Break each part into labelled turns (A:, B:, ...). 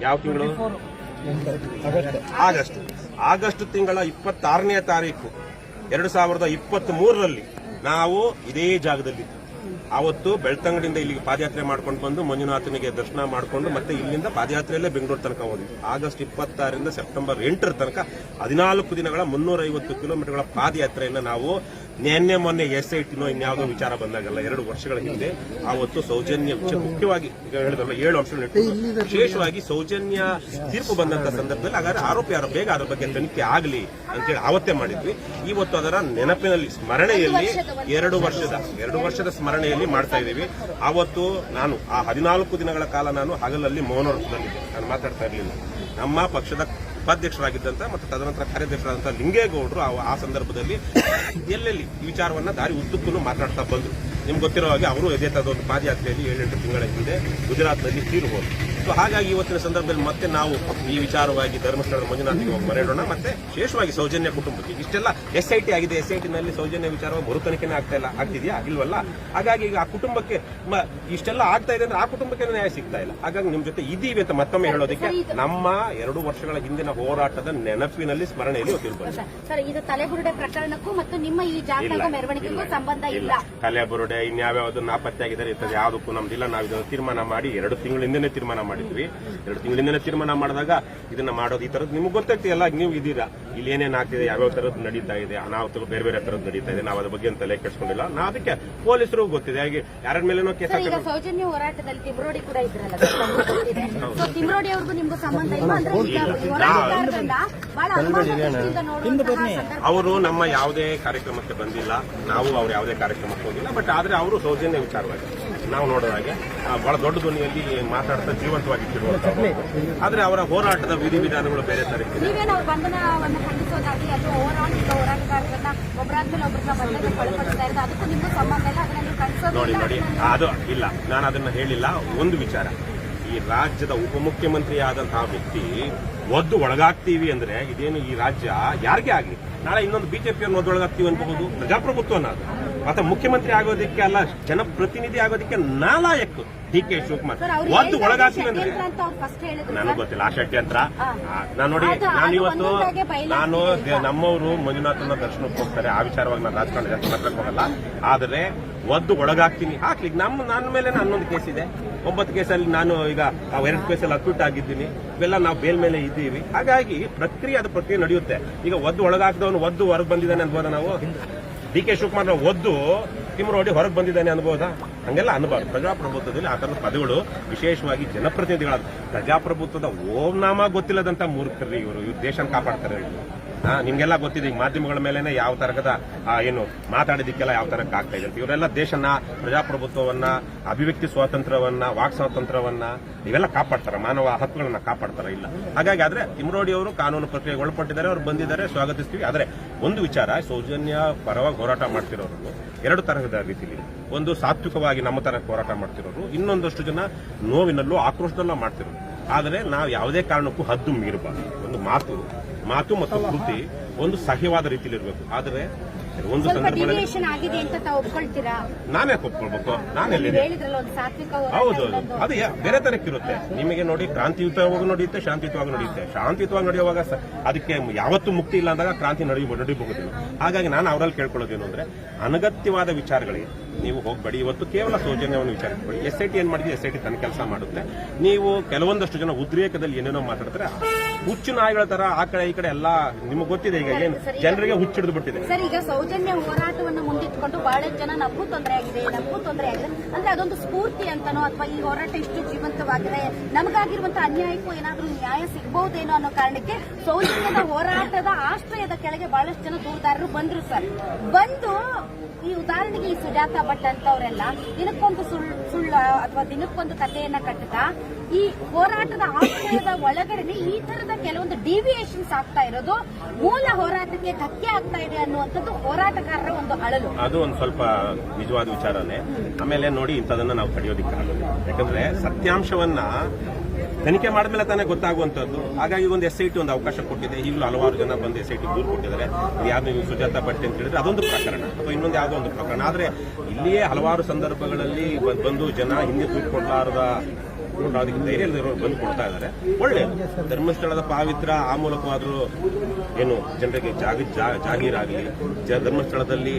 A: ಯಾವ ತಿಂಗಳು? ಆಗಸ್ಟ್ ತಿಂಗಳ 26ನೇ ತಾರೀಕು 2023ರಲ್ಲಿ ನಾವು ಇದೇ ಜಾಗದಲ್ಲಿ ಆವತ್ತು ಬೆಳ್ತಂಗಡಿಯಿಂದ ಇಲ್ಲಿಗೆ ಪಾದಯಾತ್ರೆ ಮಾಡ್ಕೊಂಡು ಬಂದು ಮಂಜುನಾಥನಿಗೆ ದರ್ಶನ ಮಾಡಿಕೊಂಡು ಮತ್ತೆ ಇಲ್ಲಿಂದ ಪಾದಯಾತ್ರೆಯಲ್ಲೇ ಬೆಂಗಳೂರು ತನಕ ಹೋದ್ವಿ. ಆಗಸ್ಟ್ 26ರಿಂದ ಸೆಪ್ಟೆಂಬರ್ 8ರ ತನಕ 14 ದಿನಗಳ 350 ಕಿಲೋಮೀಟರ್ಗಳ ಪಾದಯಾತ್ರೆಯನ್ನು ನಾವು ಮೊನ್ನೆ SITನೋ ಇನ್ಯಾವುದೋ ವಿಚಾರ ಬಂದಾಗಲ್ಲ 2 ವರ್ಷಗಳ ಹಿಂದೆ ಆವತ್ತು ಸೌಜನ್ಯ ಮುಖ್ಯವಾಗಿ ಈಗ ಹೇಳಿದ್ರಲ್ಲ 7 ವರ್ಷಗಳು ವಿಶೇಷವಾಗಿ ಸೌಜನ್ಯ ತೀರ್ಪು ಬಂದಂತ ಸಂದರ್ಭದಲ್ಲಿ ಹಾಗಾದ್ರೆ ಆರೋಪಿ ಯಾರು ಬೇಗ ಅದರ ಬಗ್ಗೆ ತನಿಖೆ ಆಗಲಿ ಅಂತೇಳಿ ಆವತ್ತೇ ಮಾಡಿದ್ವಿ. ಇವತ್ತು ಅದರ ನೆನಪಿನಲ್ಲಿ ಸ್ಮರಣೆಯಲ್ಲಿ 2 ವರ್ಷದ ಸ್ಮರಣೆಯಲ್ಲಿ ಮಾಡ್ತಾ ಇದ್ದೀವಿ. ಆವತ್ತು ನಾನು ಆ 14 ದಿನಗಳ ಕಾಲ ನಾನು ಹಗಲಲ್ಲಿ ಮೌನವ್ರದಲ್ಲಿದ್ದೆ, ನಾನು ಮಾತಾಡ್ತಾ ಇರಲಿಲ್ಲ. ನಮ್ಮ ಪಕ್ಷದ ಉಪಾಧ್ಯಕ್ಷರಾಗಿದ್ದಂತ ಮತ್ತು ತದನಂತರ ಕಾರ್ಯಾಧ್ಯಕ್ಷರಾದಂತಹ ಲಿಂಗೇಗೌಡರು ಆ ಸಂದರ್ಭದಲ್ಲಿ ಎಲ್ಲೆಲ್ಲಿ ಈ ವಿಚಾರವನ್ನ ದಾರಿ ಉದ್ದಕ್ಕೂ ಮಾತಾಡ್ತಾ ಬಂದ್ರು. ನಿಮ್ಗೆ ಗೊತ್ತಿರೋ ಹಾಗೆ ಅವರು ಇದೇ ತರದ ಒಂದು ಪಾದಯಾತ್ರೆಯಲ್ಲಿ 7-8 ತಿಂಗಳ ಹಿಂದೆ ಗುಜರಾತ್ನಲ್ಲಿ ತೀರುವುದು. ಸೊ ಹಾಗಾಗಿ ಇವತ್ತಿನ ಸಂದರ್ಭದಲ್ಲಿ ಮತ್ತೆ ನಾವು ಈ ವಿಚಾರವಾಗಿ ಧರ್ಮಸ್ಥಳದ ಮಂಜುನಾಥಿಗೆ ಹೋಗಿ ಮರೆಯೋಣ. ಮತ್ತೆ ವಿಶೇಷವಾಗಿ ಸೌಜನ್ಯ ಕುಟುಂಬಕ್ಕೆ ಇಷ್ಟೆಲ್ಲ SIT ಆಗಿದೆ, SITನಲ್ಲಿ ಸೌಜನ್ಯ ವಿಚಾರವಾಗಿ ಮರು ತನಿಖೆನೇ ಆಗ್ತಿದೆಯಾ ಇಲ್ವಲ್ಲ. ಹಾಗಾಗಿ ಈಗ ಆ ಕುಟುಂಬಕ್ಕೆ ಇಷ್ಟೆಲ್ಲ ಆಗ್ತಾ ಇದೆ ಅಂದ್ರೆ ಆ ಕುಟುಂಬಕ್ಕೆ ನ್ಯಾಯ ಸಿಗ್ತಾ ಇಲ್ಲ. ಹಾಗಾಗಿ ನಿಮ್ ಜೊತೆ ಇದೀವಿ ಅಂತ ಮತ್ತೊಮ್ಮೆ ಹೇಳೋದಕ್ಕೆ ನಮ್ಮ 2 ವರ್ಷಗಳ ಹಿಂದಿನ ಹೋರಾಟದ ನೆನಪಿನಲ್ಲಿ ಸ್ಮರಣೆಯಲ್ಲಿ ತಿಳ್ಕೊಂಡು
B: ಸರ್, ಇದು ತಲೆಬುರುಡೆ ಪ್ರಕರಣಕ್ಕೂ ಮತ್ತು ನಿಮ್ಮ ಈ ಜಾಥಾಗೂ ಮೆರವಣಿಗೆಗೂ ಸಂಬಂಧ ಇಲ್ಲ.
A: ತಲೆಬುರುಡೆ ಇನ್ಯಾವ್ಯಾವ್ದು ನಾಪತ್ತೆ ಆಗಿದ್ದಾರೆ ಇರ್ತದೆ ಯಾವುದಕ್ಕೂ ನಮ್ದಿಲ್ಲ. ನಾವು ಇದನ್ನು ತೀರ್ಮಾನ ಮಾಡಿ 2 ತಿಂಗಳಿಂದನೇ ತೀರ್ಮಾನ ಮಾಡಿದ್ವಿ. 2 ತಿಂಗಳಿಂದನೇ ತೀರ್ಮಾನ ಮಾಡಿದಾಗ ಇದನ್ನ ಮಾಡೋದು ಈ ತರದ್ದು ನಿಮ್ಗೆ ಗೊತ್ತಾಗ್ತಿಲ್ಲ. ನೀವು ಇದೀರಾ, ಇಲ್ಲಿ ಏನೇನು ಆಗ್ತಿದೆ, ಯಾವ್ಯಾವ ತರದ್ದು ನಡೀತಾ ಇದೆ, ಅನಾಹುತಗಳು ಬೇರೆ ಬೇರೆ ತರದ್ದು ನಡೀತಾ ಇದೆ. ನಾವು ಅದ್ರ ಬಗ್ಗೆ ತಲೆ ಕೆಡಿಸ್ಕೊಂಡಿಲ್ಲ. ನಾವು ಅದಕ್ಕೆ ಪೊಲೀಸರು ಗೊತ್ತಿದೆ ಹಾಗೆ ಯಾರ ಮೇಲೇನೋ ಕೇಸ್
B: ಈಗ ಸೌಜನ್ಯ ಹೋರಾಟದಲ್ಲಿ ತಿಮ್ರೋಡಿ ಕೂಡ ಇದ್ರಲ್ಲ, ತಿಮ್ರೋಡಿ ಅವ್ರಿಗೂ ನಿಮ್ಗೂ ಸಂಬಂಧ ಇಲ್ಲ ಅಂದ್ರೆ
A: ಅವರು ನಮ್ಮ ಯಾವುದೇ ಕಾರ್ಯಕ್ರಮಕ್ಕೆ ಬಂದಿಲ್ಲ, ನಾವು ಅವ್ರು ಯಾವುದೇ ಕಾರ್ಯಕ್ರಮಕ್ಕೆ ಹೋಗಿಲ್ಲ. ಬಟ್ ಆದ್ರೆ ಅವರು ಸೌಜನ್ಯ ವಿಚಾರವಾಗಿ ನಾವು ನೋಡೋ ಹಾಗೆ ಬಹಳ ದೊಡ್ಡ ಧ್ವನಿಯಲ್ಲಿ ಮಾತಾಡ್ತಾ ಜೀವಂತವಾಗಿಟ್ಟಿರುವಂತಹ, ಆದ್ರೆ ಅವರ ಹೋರಾಟದ ವಿಧಿವಿಧಾನಗಳು ಬೇರೆ ತರ ಇದೆ.
B: ನೀವೇನು ಬಂಧನವನ್ನು ಖಂಡಿಸೋದಾಗಿ ಅದು ಹೋರಾಟಗಾರರನ್ನ ಒಬ್ಬರಾದ್ಮೇಲೆ ಒಬ್ಬರನ್ನ ಬಂಧನ ಒಳಪಡಿಸ್ತಾ ಇರೋದು, ಅದಕ್ಕೂ ನಿಮ್ಗೂ ಸಂಬಂಧ ಇಲ್ಲ, ಅದನ್ನ ನೀವು ಖಂಡಿಸೋದು
A: ನೋಡಿ ಅದು ಇಲ್ಲ. ನಾನು ಅದನ್ನ ಹೇಳಿಲ್ಲ. ಒಂದು ವಿಚಾರ, ಈ ರಾಜ್ಯದ ಉಪಮುಖ್ಯಮಂತ್ರಿ ಆದಂತಹ ವ್ಯಕ್ತಿ ಒದ್ದು ಒಳಗಾಗ್ತೀವಿ ಅಂದ್ರೆ ಇದೇನು ಈ ರಾಜ್ಯ ಯಾರಿಗೆ ಆಗ್ಲಿ ನಾಳೆ ಇನ್ನೊಂದು ಬಿಜೆಪಿಯನ್ನು ಒದ್ದೊಳಗಾಗ್ತೀವಿ ಅನ್ಬಹುದು. ಪ್ರಜಾಪ್ರಭುತ್ವ ಅನ್ನೋದು ಮತ್ತೆ ಮುಖ್ಯಮಂತ್ರಿ ಆಗೋದಕ್ಕೆ ಅಲ್ಲ, ಜನಪ್ರತಿನಿಧಿ ಆಗೋದಕ್ಕೆ ನಾಲಾಯಕ್ DK ಶಿವಕುಮಾರ್ ಒದ್ದು ಒಳಗಾಗ್ತೀವಿ ಅಂದ್ರೆ ನನಗೆ ಗೊತ್ತಿಲ್ಲ. ಆ ಷಡ್ಯಂತ್ರ ನಾನು ನೋಡಿ, ನಾನಿವತ್ತು ನಮ್ಮವರು ಮಂಜುನಾಥನ ದರ್ಶನಕ್ಕೆ ಹೋಗ್ತಾರೆ, ಆ ವಿಚಾರವಾಗಿ ನಾನು ರಾಜಕಾರಣ ಜಾಸ್ತಿ ಮಾತಾಡಕ್ ಹೋಗಲ್ಲ. ಆದರೆ ಒದ್ದು ಒಳಗಾಗ್ತೀನಿ ಹಾಕ್ಲಿಕ್ಕೆ ನನ್ನ ಮೇಲೆ 11 ಕೇಸ್ ಇದೆ. 9 ಕೇಸಲ್ಲಿ ನಾನು ಈಗ 2 ಕೇಸಲ್ಲಿ ಅಕ್ಯೂಟ್ ಆಗಿದ್ದೀನಿ. ಇವೆಲ್ಲ ನಾವು ಬೇಲ್ ಮೇಲೆ ಇದ್ದೀವಿ. ಹಾಗಾಗಿ ಅದು ಪ್ರಕ್ರಿಯೆ ನಡೆಯುತ್ತೆ. ಈಗ ಒದ್ದು ಒಳಗಾಗ್ದವನು ಒದ್ದು ಹೊರಗೆ ಬಂದಿದ್ದಾನೆ ಅನ್ಬೋದ ನಾವು? DK ಶಿವಕುಮಾರ್ ಒದ್ದು ತಿಮ್ರೋಡಿ ಹೊರಗೆ ಬಂದಿದ್ದಾನೆ ಅನ್ಬೋದಾ? ಹಂಗೆಲ್ಲ ಅನ್ಬಾರ್ದು. ಪ್ರಜಾಪ್ರಭುತ್ವದಲ್ಲಿ ಆ ತರದ ಪದಗಳು, ವಿಶೇಷವಾಗಿ ಜನಪ್ರತಿನಿಧಿಗಳಾದ ಪ್ರಜಾಪ್ರಭುತ್ವದ ಓಂನಾಮ ಗೊತ್ತಿಲ್ಲದಂತ ಮೂರ್ಖರಿ ಇವರು ದೇಶನ ಕಾಪಾಡ್ತಾರೆ. ನಿಮ್ಗೆಲ್ಲ ಗೊತ್ತಿದೆ ಈಗ ಮಾಧ್ಯಮಗಳ ಮೇಲೆನೆ ಯಾವ ತರಹದ ಏನು ಮಾತಾಡಿದಕ್ಕೆಲ್ಲ ಯಾವ ತರಕ್ಕೆ ಆಗ್ತಾ ಇದೆ ಅಂತ. ಇವರೆಲ್ಲ ದೇಶನ, ಪ್ರಜಾಪ್ರಭುತ್ವವನ್ನ, ಅಭಿವ್ಯಕ್ತಿ ಸ್ವಾತಂತ್ರ್ಯವನ್ನ, ವಾಕ್ ಸ್ವಾತಂತ್ರ್ಯವನ್ನ ಇವೆಲ್ಲ ಕಾಪಾಡ್ತಾರ, ಮಾನವ ಹಕ್ಕುಗಳನ್ನ ಕಾಪಾಡ್ತಾರ ಇಲ್ಲ. ಹಾಗಾಗಿ ಆದ್ರೆ ತಿಮ್ರೋಡಿ ಅವರು ಕಾನೂನು ಪ್ರಕ್ರಿಯೆಗೆ ಒಳಪಟ್ಟಿದ್ದಾರೆ, ಅವ್ರು ಬಂದಿದ್ದಾರೆ, ಸ್ವಾಗತಿಸ್ತೀವಿ. ಆದ್ರೆ ಒಂದು ವಿಚಾರ, ಸೌಜನ್ಯ ಪರವಾಗಿ ಹೋರಾಟ ಮಾಡ್ತಿರೋರು 2 ತರಹದ ರೀತಿಯಲ್ಲಿ, ಒಂದು ಸಾತ್ವಿಕವಾಗಿ ನಮ್ಮ ತರ ಹೋರಾಟ ಮಾಡ್ತಿರೋರು, ಇನ್ನೊಂದಷ್ಟು ಜನ ನೋವಿನಲ್ಲೂ ಆಕ್ರೋಶದಲ್ಲೂ ಮಾಡ್ತಿರೋರು. ಆದರೆ ನಾವು ಯಾವುದೇ ಕಾರಣಕ್ಕೂ ಹದ್ದು ಮೀರಬಾರ್ದು. ಒಂದು ಮಾತು ಮತ್ತು ಕೃತಿ ಒಂದು ಸಹ್ಯವಾದ ರೀತಿಯಲ್ಲಿ ಇರಬೇಕು. ಆದರೆ ಒಂದು
B: ಆಗಿದೆ ಅಂತ ತಾವು ಒಪ್ಕೊಳ್ತೀರಾ?
A: ನಾನೇ ಒಪ್ಕೊಳ್ಬೇಕು. ಹೌದು, ಅದು ಬೇರೆ ತರಕ್ಕಿರುತ್ತೆ. ನಿಮಗೆ ನೋಡಿ, ಕ್ರಾಂತಿಯುತವಾಗಿ ನಡೆಯುತ್ತೆ, ಶಾಂತಿಯುತವಾಗಿ ನಡೆಯುತ್ತೆ. ಶಾಂತಿಯುತವಾಗಿ ನಡೆಯುವಾಗ ಅದಕ್ಕೆ ಯಾವತ್ತೂ ಮುಕ್ತಿ ಇಲ್ಲ ಅಂದಾಗ ಕ್ರಾಂತಿ ನಡೀಬಹುದಿಲ್ಲ. ಹಾಗಾಗಿ ನಾನು ಅವರಲ್ಲಿ ಕೇಳ್ಕೊಳ್ಳೋದೇನು ಅಂದ್ರೆ, ಅನಗತ್ಯವಾದ ವಿಚಾರಗಳಿಗೆ ನೀವು ಹೋಗ್ಬೇಡಿ. ಇವತ್ತು ಕೇವಲ ಸೌಜನ್ಯವನ್ನು ವಿಚಾರಿಸ್ಬೇಡಿ. SIT ಏನ್ ಮಾಡಿದ್ರೆ SIT ತನ್ನ ಕೆಲಸ ಮಾಡುತ್ತೆ. ನೀವು ಕೆಲವೊಂದಷ್ಟು ಜನ ಉದ್ರೇಕದಲ್ಲಿ ಏನೇನೋ ಮಾತಾಡ್ತಾರೆ, ಹುಚ್ಚು ನಾಯಿಗಳ ತರ ಆ ಕಡೆ ಈ ಕಡೆ ಎಲ್ಲ ನಿಮ್ಗೆ ಗೊತ್ತಿದೆ. ಈಗ ಏನು ಜನರಿಗೆ ಹುಚ್ಚಿಡಿದು ಬಿಟ್ಟಿದೆ.
B: ಸರ್, ಈಗ ಸೌಜನ್ಯ ಹೋರಾಟವನ್ನು ಮುಂದಿಟ್ಕೊಂಡು ಬಹಳಷ್ಟು ಜನ ನಮಗೂ ತೊಂದರೆ ಆಗಿದೆ ಅಂದ್ರೆ ಅದೊಂದು ಸ್ಫೂರ್ತಿ ಅಂತನೋ, ಅಥವಾ ಈ ಹೋರಾಟ ಇಷ್ಟು ಜೀವಂತವಾಗಿದೆ, ನಮಗಾಗಿರುವಂತಹ ಅನ್ಯಾಯಕ್ಕೂ ಏನಾದ್ರೂ ನ್ಯಾಯ ಸಿಗಬಹುದೇನೋ ಅನ್ನೋ ಕಾರಣಕ್ಕೆ ಸೌಜನ್ಯದ ಹೋರಾಟದ ಆಶ್ರಯದ ಕೆಳಗೆ ಬಹಳಷ್ಟು ಜನ ದೂರದಾರರು ಬಂದ್ರು ಸರ್. ಬಂದು ಈ ಉದಾಹರಣೆಗೆ ಈ ಸುಜಾತಾ ಭಟ್ ಅಂತವರೆಲ್ಲ ದಿನಕ್ಕೊಂದು ಸುಳ್ಳು ಅಥವಾ ದಿನಕ್ಕೊಂದು ಕಥೆಯನ್ನ ಕಟ್ಟುತ್ತಾ ಈ ಹೋರಾಟದ ಆಶ್ರಯದ ಒಳಗಡೆ ಈ ತರದ ಕೆಲವೊಂದು ಡಿವಿಯೇಷನ್ಸ್ ಆಗ್ತಾ ಇರೋದು ಮೂಲ ಹೋರಾಟಕ್ಕೆ ಧಕ್ಕೆ ಆಗ್ತಾ ಇದೆ ಅನ್ನುವಂಥದ್ದು ಹೋರಾಟಗಾರರ ಒಂದು ಅಳಲು.
A: ಅದು ಒಂದು ಸ್ವಲ್ಪ ನಿಜವಾದ ವಿಚಾರನೇ. ಆಮೇಲೆ ನೋಡಿ, ಇಂಥದನ್ನ ನಾವು ತಡೆಯೋದಿಕ್ಕಾಗಲ್ಲ. ಯಾಕಂದ್ರೆ ಸತ್ಯಾಂಶವನ್ನ ತನಿಖೆ ಮಾಡಿದ್ಮೇಲೆ ತಾನೇ ಗೊತ್ತಾಗುವಂತದ್ದು. ಹಾಗಾಗಿ ಒಂದು SIT ಒಂದು ಅವಕಾಶ ಕೊಟ್ಟಿದೆ. ಈಗಲೂ ಹಲವಾರು ಜನ ಬಂದು SIT ದೂರು ಕೊಟ್ಟಿದ್ದಾರೆ. ಯಾರು ನೀವು ಸುಜಾತಾ ಭಟ್ ಅಂತ ಹೇಳಿದ್ರೆ ಅದೊಂದು ಪ್ರಕರಣ, ಅಥವಾ ಇನ್ನೊಂದು ಯಾವುದೋ ಒಂದು ಪ್ರಕರಣ. ಆದ್ರೆ ಇಲ್ಲಿಯೇ ಹಲವಾರು ಸಂದರ್ಭಗಳಲ್ಲಿ ಬಂದು ಜನ ಹಿಂದೆ ದೂರು ಕೊಡಲಾರದ ನೋಡ್ರಿ ಅದಕ್ಕೆ ಧೈರ್ಯ ಇರೋರು ಬಂದು ಕೊಡ್ತಾ ಇದ್ದಾರೆ. ಒಳ್ಳೆಯದು. ಧರ್ಮಸ್ಥಳದ ಪಾವಿತ್ರ ಆ ಮೂಲಕವಾದ್ರೂ ಏನು ಜನರಿಗೆ ಜಾಗೀರಾಗಲಿ, ಧರ್ಮಸ್ಥಳದಲ್ಲಿ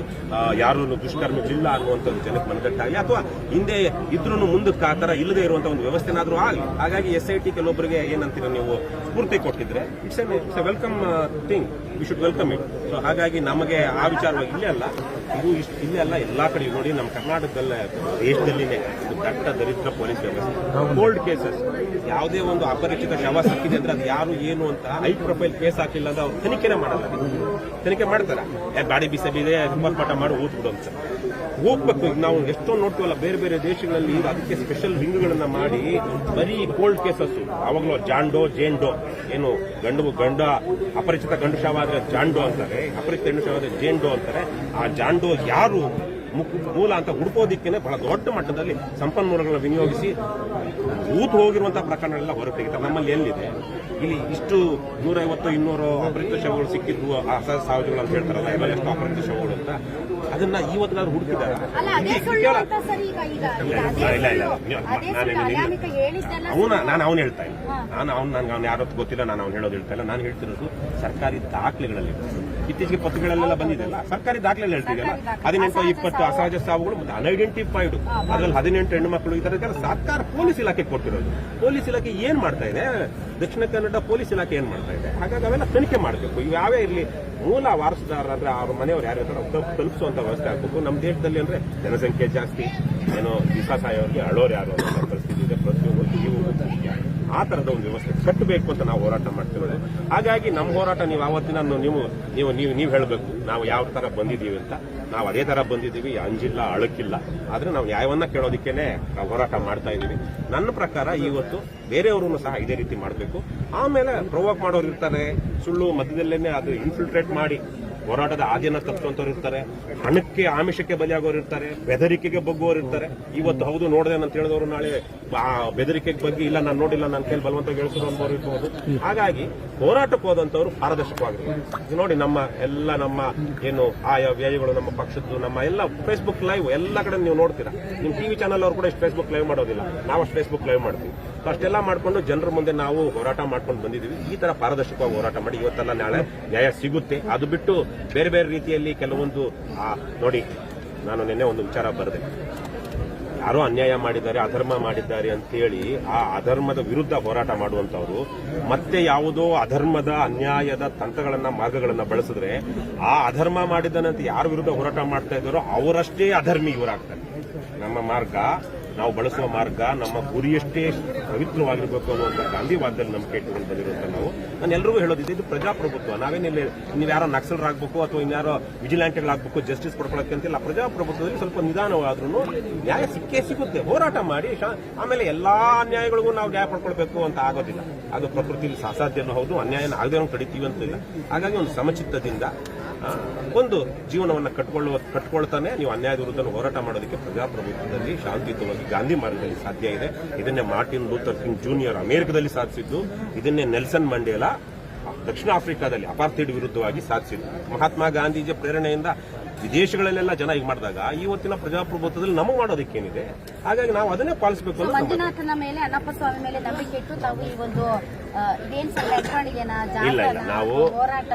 A: ಯಾರು ದುಷ್ಕರ್ಮಿಗಳಿಲ್ಲ ಅನ್ನುವಂಥದ್ದು ಜನಕ್ಕೆ ಮನದಟ್ಟಾಗಲಿ, ಅಥವಾ ಹಿಂದೆ ಇದ್ರೂ ಮುಂದಕ್ಕೆ ಆ ಥರ ಇಲ್ಲದೆ ಇರುವಂತಹ ಒಂದು ವ್ಯವಸ್ಥೆನಾದ್ರೂ ಆಗಲಿ. ಹಾಗಾಗಿ SIT ಕೆಲವೊಬ್ಬರಿಗೆ ಏನಂತೀರ ನೀವು ಸ್ಫೂರ್ತಿ ಕೊಟ್ಟಿದ್ರೆ it's A welcome thing, we should welcome it. So ಹಾಗಾಗಿ ನಮಗೆ ಆ ವಿಚಾರವಾಗಿ ಇಲ್ಲೇ ಅಲ್ಲ, ಇಲ್ಲೇ ಅಲ್ಲ, ಎಲ್ಲಾ ಕಡೆ ನೋಡಿ ನಮ್ಮ ಕರ್ನಾಟಕದಲ್ಲೇ ದೇಶದಲ್ಲಿನೇ ಇದು ದಟ್ಟ ದರಿದ್ರ ಪೊಲೀಸ್ ವ್ಯವಸ್ಥೆ. ಕೋಲ್ಡ್ ಕೇಸಸ್, ಯಾವುದೇ ಒಂದು ಅಪರಿಚಿತ ಶವ ಸಿಕ್ಕಿದೆ ಅಂದ್ರೆ ಅದು ಯಾರು ಏನು ಅಂತ ಹೈ ಪ್ರೊಫೈಲ್ ಕೇಸ್ ಹಾಕಿಲ್ಲ ಅಂದ್ರೆ ಅವ್ರು ತನಿಖೆನೇ ಮಾಡಲ್ಲ. ತನಿಖೆ ಮಾಡ್ತಾರ, ಗಾಡಿ ಬಿಸಿದೆ ಪಾಠ ಮಾಡಿ ಊದ್ಬಿಡು ಅಂತ ಹೋಗ್ಬೇಕು. ನಾವು ಎಷ್ಟೊಂದು ನೋಡ್ತೀವಲ್ಲ ಬೇರೆ ಬೇರೆ ದೇಶಗಳಲ್ಲಿ, ಅದಕ್ಕೆ ಸ್ಪೆಷಲ್ ವಿಂಗ್ಗಳನ್ನ ಮಾಡಿ ಬರೀ ಕೋಲ್ಡ್ ಕೇಸಸ್. ಅವಾಗಲೂ ಜಾಂಡೋ ಜೇಂಡೋ, ಏನು ಗಂಡ ಅಪರಿಚಿತ ಗಂಡು ಶವ ಆದ್ರೆ ಜಾಂಡೋ ಅಂತಾರೆ, ಅಪರಿಚಿತ ಹೆಣ್ಣು ಶವ ಆದ್ರೆ ಜೇಂಡೋ ಅಂತಾರೆ. ಆ ಜಾಂಡೋ ಯಾರು ಮೂಲ ಅಂತ ಹುಡುಕೋದಿಕ್ಕೇನೆ ಬಹಳ ದೊಡ್ಡ ಮಟ್ಟದಲ್ಲಿ ಸಂಪನ್ಮೂಲಗಳನ್ನ ವಿನಿಯೋಗಿಸಿ ಹೋಗಿರುವಂತಹ ಪ್ರಕರಣಗಳೆಲ್ಲ ಹೊರ ತೆಗಿತಾರೆ. ನಮ್ಮಲ್ಲಿ ಎಲ್ಲಿದೆ ಇಲ್ಲಿ ಇಷ್ಟು 150-200 ಅಪರಿಚಿತ ಶವಗಳು ಸಿಕ್ಕಿದ್ವು, ಅಸಹಜ ಸಾವುಗಳು ಅಂತ ಹೇಳ್ತಾರಲ್ಲ, ಎಲ್ಲ ಎಷ್ಟು ಅಪರಿಚಿತ ಶವಗಳು ಅಂತ, ಅದನ್ನ ಇವತ್ತಿಗಾದ್ರೂ ಹುಡುಕಿದ್ದಾರೆ. ನಾನು ಅವನು ಹೇಳ್ತಾ ಇಲ್ಲ, ನಾನು ಯಾರತ್ತು ಗೊತ್ತಿಲ್ಲ, ನಾನು ಅವ್ನು ಹೇಳೋದು ಹೇಳ್ತಾ ಇಲ್ಲ. ನಾನು ಹೇಳ್ತಿರೋದು ಸರ್ಕಾರಿ ದಾಖಲೆಗಳಲ್ಲಿ, ಇತ್ತೀಚೆಗೆ ಪತ್ರಗಳಲ್ಲೆಲ್ಲ ಬಂದಿದೆಯಲ್ಲ, ಸರ್ಕಾರಿ ದಾಖಲೆ ಹೇಳ್ತಿದೆಯಲ್ಲ, 18-20 ಅಸಹಜ ಸಾವುಗಳು ಅನ್ಐಡೆಂಟಿಫೈಡ್, ಅದ್ರಲ್ಲಿ 18 ಹೆಣ್ಣು ಮಕ್ಕಳು ಇದ್ದಾರೆ. ಸರ್ಕಾರ ಪೊಲೀಸ್ ಇಲಾಖೆ ಕೊಟ್ಟಿರೋದು. ಪೊಲೀಸ್ ಇಲಾಖೆ ಏನ್ ಮಾಡ್ತಾ ಇದೆ, ದಕ್ಷಿಣ ಕನ್ನಡ ಪೊಲೀಸ್ ಇಲಾಖೆ ಏನ್ ಮಾಡ್ತಾ ಇದೆ, ಹಾಗಾಗಿ ಅವೆಲ್ಲ ತನಿಖೆ ಮಾಡಬೇಕು. ಇವು ಯಾವೇ ಇರಲಿ, ಮೂಲ ವಾರಸುದಾರ ಅಂದ್ರೆ ಅವ್ರ ಮನೆಯವರು ಯಾರು ಇರ್ತಾರೆ ತಲುಪಿಸುವಂತ ವ್ಯವಸ್ಥೆ ಆಗಬೇಕು. ನಮ್ಮ ದೇಶದಲ್ಲಿ ಅಂದ್ರೆ ಜನಸಂಖ್ಯೆ ಜಾಸ್ತಿ, ಏನೋ ದಿವಸ ಸಾಯೋರಿಗೆ ಅಳೋರು ಯಾರು ಅನ್ನೋ ಪರಿಸ್ಥಿತಿ ಇದೆ. ಪ್ರತಿಯೊಂದು ಜೀವ ಆ ತರದ ಒಂದು ವ್ಯವಸ್ಥೆ ಕಟ್ಟಬೇಕು ಅಂತ ನಾವು ಹೋರಾಟ ಮಾಡ್ತಿರೋದು. ಹಾಗಾಗಿ ನಮ್ಮ ಹೋರಾಟ ನೀವು ಆವತ್ತಿನ ನೀವು ಹೇಳಬೇಕು ನಾವು ಯಾವ ತರ ಬಂದಿದ್ದೀವಿ ಅಂತ. ನಾವು ಅದೇ ತರ ಬಂದಿದ್ದೀವಿ, ಅಂಜಿಲ್ಲ, ಅಳಕಿಲ್ಲ. ಆದ್ರೆ ನಾವು ನ್ಯಾಯವನ್ನ ಕೇಳೋದಕ್ಕೇನೆ ನಾವು ಹೋರಾಟ ಮಾಡ್ತಾ ಇದ್ದೀವಿ. ನನ್ನ ಪ್ರಕಾರ ಇವತ್ತು ಬೇರೆಯವರು ಸಹ ಇದೇ ರೀತಿ ಮಾಡಬೇಕು. ಆಮೇಲೆ ಪ್ರೊವೋಕ್ ಮಾಡೋರು ಇರ್ತಾರೆ, ಸುಳ್ಳು ಮಧ್ಯದಲ್ಲೇನೆ ಅದು ಇನ್ಫಿಲ್ಟ್ರೇಟ್ ಮಾಡಿ ಹೋರಾಟದ ಆದಿನ ತಪ್ಪಿಸುವಂತವ್ರು ಇರ್ತಾರೆ, ಹಣಕ್ಕೆ ಆಮಿಷಕ್ಕೆ ಬಲಿಯಾಗೋರು ಇರ್ತಾರೆ, ಬೆದರಿಕೆಗೆ ಬಗ್ಗುವವರು ಇರ್ತಾರೆ. ಇವತ್ತು ಹೌದು ನೋಡಿದೆ ಅಂತ ಹೇಳಿದವರು ನಾಳೆ ಬೆದರಿಕೆಗೆ ಬಗ್ಗೆ ಇಲ್ಲ ನಾನು ನೋಡಿಲ್ಲ, ನನ್ನ ಕೈಲಿ ಬಲವಂತ ಗೆಳಿಸೋರು ಅನ್ನೋರು ಇರ್ಬೋದು. ಹಾಗಾಗಿ ಹೋರಾಟಕ್ಕೆ ಹೋದಂತವ್ರು ಪಾರದರ್ಶಕವಾಗಿರ್ತಾರೆ. ನೋಡಿ ನಮ್ಮ ಏನು ಆಯಾ ವ್ಯಯಗಳು, ನಮ್ಮ ಪಕ್ಷದ್ದು, ನಮ್ಮ ಎಲ್ಲ ಫೇಸ್ಬುಕ್ ಲೈವ್ ಎಲ್ಲ ಕಡೆ ನೀವು ನೋಡ್ತೀರಾ. ನಿಮ್ಮ TV ಚಾನಲ್ ಅವರು ಕೂಡ ಇಷ್ಟು ಫೇಸ್ಬುಕ್ ಲೈವ್ ಮಾಡೋದಿಲ್ಲ, ನಾವು ಅಷ್ಟು ಫೇಸ್ಬುಕ್ ಲೈವ್ ಮಾಡ್ತೀವಿ. ಅಷ್ಟೆಲ್ಲ ಮಾಡ್ಕೊಂಡು ಜನರ ಮುಂದೆ ನಾವು ಹೋರಾಟ ಮಾಡ್ಕೊಂಡು ಬಂದಿದ್ದೀವಿ. ಈ ತರ ಪಾರದರ್ಶಕವಾಗಿ ಹೋರಾಟ ಮಾಡಿ ಇವತ್ತೆಲ್ಲ ನಾಳೆ ನ್ಯಾಯ ಸಿಗುತ್ತೆ. ಅದು ಬಿಟ್ಟು ಬೇರೆ ಬೇರೆ ರೀತಿಯಲ್ಲಿ ಕೆಲವೊಂದು ನೋಡಿ, ನಾನು ನಿನ್ನೆ ಒಂದು ವಿಚಾರ ಬರೆದೆ, ಯಾರೋ ಅನ್ಯಾಯ ಮಾಡಿದ್ದಾರೆ, ಅಧರ್ಮ ಮಾಡಿದ್ದಾರೆ ಅಂತೇಳಿ ಆ ಅಧರ್ಮದ ವಿರುದ್ಧ ಹೋರಾಟ ಮಾಡುವಂತವರು ಮತ್ತೆ ಯಾವುದೋ ಅಧರ್ಮದ ಅನ್ಯಾಯದ ತಂತ್ರಗಳನ್ನ ಮಾರ್ಗಗಳನ್ನ ಬಳಸಿದ್ರೆ ಆ ಅಧರ್ಮ ಮಾಡಿದನಂತ ಯಾರ ವಿರುದ್ಧ ಹೋರಾಟ ಮಾಡ್ತಾ ಇದ್ದಾರೋ ಅವರಷ್ಟೇ ಅಧರ್ಮಿ ಇವರಾಗ್ತಾರೆ. ನಮ್ಮ ಮಾರ್ಗ, ನಾವು ಬಳಸುವ ಮಾರ್ಗ, ನಮ್ಮ ಗುರಿಯಷ್ಟೇ ಪವಿತ್ರವಾಗಿರಬೇಕು ಅನ್ನುವಂಥ ಗಾಂಧಿವಾದದಲ್ಲಿ ನಂಬಿಕೆ ಇಟ್ಟುಕೊಂಡು ಬಂದಿರುವಂತ ನಾನು ಎಲ್ರಿಗೂ ಹೇಳೋದಿದೆ, ಇದು ಪ್ರಜಾಪ್ರಭುತ್ವ. ನಾವೇನಿಲ್ಲ ನೀವು ಯಾರೋ ನಕ್ಸಲರಾಗಬೇಕು ಅಥವಾ ಇನ್ಯಾರೋ ವಿಜಿಲೆಂಟ್ಗಳಾಗಬೇಕು, ಜಸ್ಟಿಸ್ ಪಡ್ಕೊಳ್ಳೋಕೆ ಅಂತಿಲ್ಲ. ಪ್ರಜಾಪ್ರಭುತ್ವದಲ್ಲಿ ಸ್ವಲ್ಪ ನಿಧಾನವಾದ್ರೂ ನ್ಯಾಯ ಸಿಕ್ಕೇ ಸಿಗುತ್ತೆ. ಹೋರಾಟ ಮಾಡಿ ಆಮೇಲೆ ಎಲ್ಲಾ ಅನ್ಯಾಯಗಳಿಗೂ ನಾವು ನ್ಯಾಯ ಪಡ್ಕೊಳ್ಬೇಕು ಅಂತ ಆಗೋದಿಲ್ಲ. ಅದು ಪ್ರಕೃತಿಯಲ್ಲಿ ಅಸಾಧ್ಯನೂ ಹೌದು, ಅನ್ಯಾಯನ ಆಗದೇ ಕಡಿತೀವಿ ಅಂತಿಲ್ಲ. ಹಾಗಾಗಿ ಒಂದು ಸಮಚಿತ್ತದಿಂದ ಒಂದು ಜೀವನವನ್ನು ಕಟ್ಕೊಳ್ತಾನೆ ನೀವು ಅನ್ಯಾಯದ ವಿರುದ್ಧ ಹೋರಾಟ ಮಾಡೋದಕ್ಕೆ ಪ್ರಜಾಪ್ರಭುತ್ವದಲ್ಲಿ ಶಾಂತಿಯುತವಾಗಿ ಗಾಂಧಿ ಮಾರ್ಗದಲ್ಲಿ ಸಾಧ್ಯ ಇದೆ. ಇದನ್ನೇ ಮಾರ್ಟಿನ್ ಲೂಥರ್ ಕಿಂಗ್ ಜೂನಿಯರ್ ಅಮೆರಿಕದಲ್ಲಿ ಸಾಧಿಸಿದ್ದು, ಇದನ್ನೇ ನೆಲ್ಸನ್ ಮಂಡೇಲಾ ದಕ್ಷಿಣ ಆಫ್ರಿಕಾದಲ್ಲಿ ಅಪಾರ್ಥೈಡ್ ವಿರುದ್ಧವಾಗಿ ಸಾಧಿಸಿದ್ದು. ಮಹಾತ್ಮ ಗಾಂಧೀಜಿಯ ಪ್ರೇರಣೆಯಿಂದ ವಿದೇಶಗಳಲ್ಲೆಲ್ಲ ಜನ ಈಗ ಮಾಡಿದಾಗ ಇವತ್ತಿನ ಪ್ರಜಾಪ್ರಭುತ್ವದಲ್ಲಿ ನಮಗೆ ಮಾಡೋದಕ್ಕೇನಿದೆ. ಹಾಗಾಗಿ ನಾವು ಅದನ್ನೇ ಪಾಲಿಸಬೇಕು.
B: ಮಂಜುನಾಥನ ಮೇಲೆ, ಅಣ್ಣಪ್ಪ ಸ್ವಾಮಿ ಮೇಲೆ ನಂಬಿಕೆ ಇಟ್ಟು ತಾವು ಈ ಒಂದು
A: ಇಲ್ಲ, ನಾವು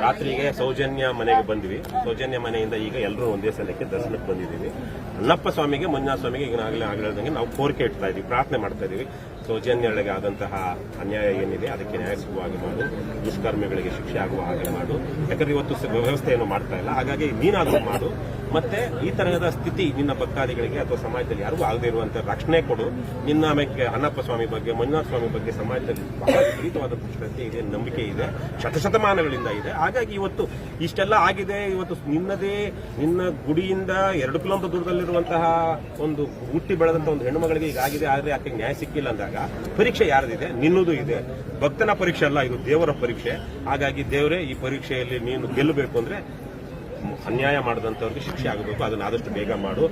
A: ರಾತ್ರಿಗೆ ಸೌಜನ್ಯ ಮನೆಗೆ ಬಂದ್ವಿ. ಸೌಜನ್ಯ ಮನೆಯಿಂದ ಈಗ ಎಲ್ಲರೂ ಒಂದೇ ಸಲಕ್ಕೆ ದರ್ಶನಕ್ಕೆ ಬಂದಿದ್ದೀವಿ. ಅಣ್ಣಪ್ಪ ಸ್ವಾಮಿಗೆ, ಮಂಜುನಾಥ ಸ್ವಾಮಿಗೆ ಈಗ ಆಗಲೇ ನಾವು ಕೋರಿಕೆ ಇಡ್ತಾ ಇದೀವಿ, ಪ್ರಾರ್ಥನೆ ಮಾಡ್ತಾ ಇದೀವಿ. ಸೌಜನ್ಯಗಳಿಗೆ ಆದಂತಹ ಅನ್ಯಾಯ ಏನಿದೆ ಅದಕ್ಕೆ ನ್ಯಾಯ ಸಿಗುವ ಹಾಗೆ ಮಾಡು, ದುಷ್ಕರ್ಮಿಗಳಿಗೆ ಶಿಕ್ಷೆ ಆಗುವ ಹಾಗೆ ಮಾಡು. ಯಾಕಂದ್ರೆ ಇವತ್ತು ವ್ಯವಸ್ಥೆಯನ್ನು ಮಾಡ್ತಾ ಇಲ್ಲ, ಹಾಗಾಗಿ ನೀನಾದ್ರೂ ಮಾಡು. ಮತ್ತೆ ಈ ತರಹದ ಸ್ಥಿತಿ ನಿನ್ನ ಭಕ್ತಾದಿಗಳಿಗೆ ಅಥವಾ ಸಮಾಜದಲ್ಲಿ ಯಾರಿಗೂ ಆಗದೆ ಇರುವಂತಹ ರಕ್ಷಣೆ ಕೊಡು. ನಿನ್ನ ಆಮೇಲೆ ಅಣ್ಣಪ್ಪ ಸ್ವಾಮಿ ಬಗ್ಗೆ, ಮಂಜುನಾಥ ಸ್ವಾಮಿ ಬಗ್ಗೆ ಸಮಾಜದಲ್ಲಿ ಬಹಳ ವಿಪರೀತವಾದ ಶ್ರದ್ಧೆ ಇದೆ, ನಂಬಿಕೆ ಇದೆ, ಶತಶತಮಾನಗಳಿಂದ ಇದೆ. ಹಾಗಾಗಿ ಇವತ್ತು ಇಷ್ಟೆಲ್ಲ ಆಗಿದೆ. ಇವತ್ತು ನಿನ್ನ ಗುಡಿಯಿಂದ 2 ಕಿಲೋಮೀಟರ್ ದೂರದಲ್ಲಿರುವಂತಹ ಒಂದು ಹುಟ್ಟಿ ಬೆಳೆದಂತಹ ಒಂದು ಹೆಣ್ಣು ಮಗಳಿಗೆ ಈಗ ಆಗಿದೆ, ಆದ್ರೆ ಆಕೆ ನ್ಯಾಯ ಸಿಕ್ಕಿಲ್ಲ ಅಂದಾಗ ಪರೀಕ್ಷೆ ಯಾರದಿದೆ? ನಿನ್ನದು ಇದೆ. ಭಕ್ತನ ಪರೀಕ್ಷೆ ಅಲ್ಲ, ಇದು ದೇವರ ಪರೀಕ್ಷೆ. ಹಾಗಾಗಿ ದೇವರೇ ಈ ಪರೀಕ್ಷೆಯಲ್ಲಿ ನೀನು ಗೆಲ್ಲಬೇಕು ಅಂದ್ರೆ ಅನ್ಯಾಯ ಮಾಡಿದಂತವ್ರಿಗೆ ಶಿಕ್ಷೆ ಆಗಬೇಕು. ಅದನ್ನ ಆದಷ್ಟು ಬೇಗ ಮಾಡು.